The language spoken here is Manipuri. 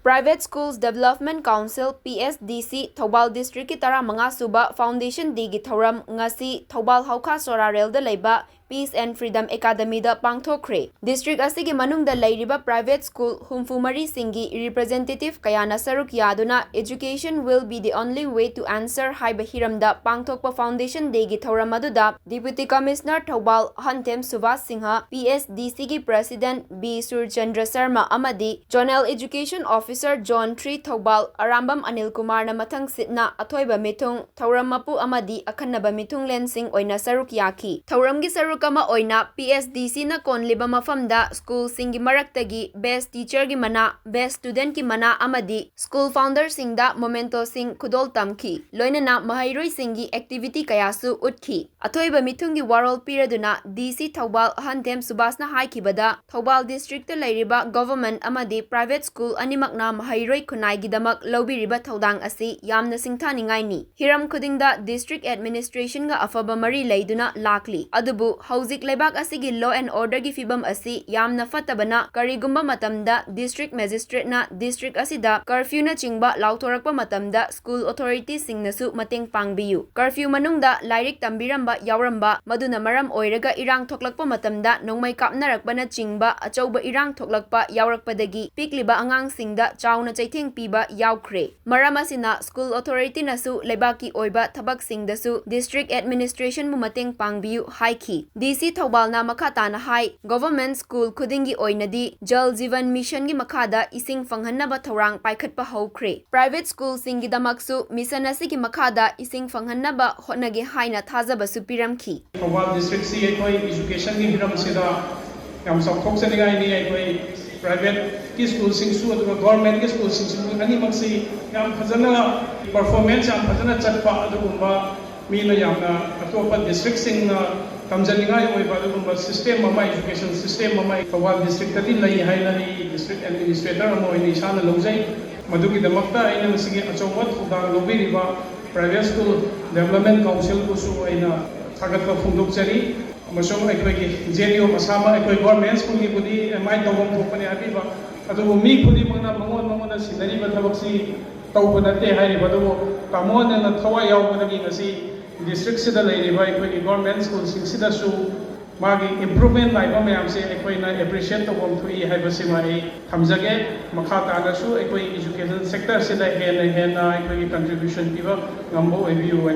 Private Schools Development Council Psdc Thoubal District ki 15 Suba Foundation Day gi Thouram Ngasi Thoubal Haukha Sorarel da leiba Peace and Freedom Academy da Pangthokkhre. District asigi manungda leiriba private school humfumari singi representative kayana saruk yaduna education will be the only way to answer haiba hiramda Pangthokpa Foundation Day gi Thouram aduda Deputy Commissioner Thoubal Hantem Suba Singha Psdc gi President B Surchandra Sharma amadi Zonal Education Officer John 3 Thoubal Arambam Anil Kumar na mathang sitna athoiba mithung Thouram mapu amadi akhanaba mithung lensing oina saruk yaki. Thouram gi saruk ama oina PSDC na konliba mafamda school singi maraktagi best teacher gi mana best student ki mana amadi school founder singda momento sing khudol tamki loinana mahairoi singi activity kayasu utkhi. Athoiba mithung gi warol piraduna DC Thoubal Hantem Subasna haikibada Thoubal district ta leiriba government amadi private school animakna mahairoi khunai gidamak lobiriba thodang asi yamna singthaningai ni. Hiram khudingda district administration ga afaba mari leiduna lakli. Adubu hauzik lebak asigi law and order gi fibam asi yamna fatabana karigumba matamda district magistrate na district asida curfew na chingba lautorakpa matamda school authority singnasu mateng pangbiyu. Curfew manungda lairik tambiramba yauramba maduna maram oiraga irang thoklakpa matamda nongmai kapnarakpa na chingba achauba irang thoklakpa yaurakpadagi pikliba angang singda chauna chaitheng piba yaukre. Maram asina school authority nasu lebaki oiba thabak singdasu district administration mu mateng pangbiyu haiki. DC Thoubal na makata na hai government school khudingi oinadi Jal Jeevan Mission gi makada ising fanghannaba thorang paikhatpa hokre. Private school singi damaksu mission asigi makada ising fanghannaba hotnage haina thajaba su piramki. Thoubal district si ekoi education gi hiram sida yam sakthok chanigai ni ekoi private ki school sing su aduga government ki school sing su ani maksi yam phajana performance yam phajana chatpa adugumba mina yamna atopa district sing tamjaningai oiba adugumba system ama education system ama Thoubal district tadi lai hainani district administrator amo ini sana lojai madugi damakta aina masigi achowat khudang lobiriba private school development council ko su aina thagatpa phundok chari amasong aikoi JDO masama aikoi government school gi budi mai tawom thokpani abiba adugo mi khudi mangna mangona sinari ba thabaksi tawbanate hai badugo tamona na thawai yaubadagi ngasi district sida leiriba aikoi government school sida su magi improvement laiba mayam se aikoi na appreciate tawom thui hai basima ei thamjage makha ta su aikoi education sector sida hen aikoi contribution piba ngambo ebiu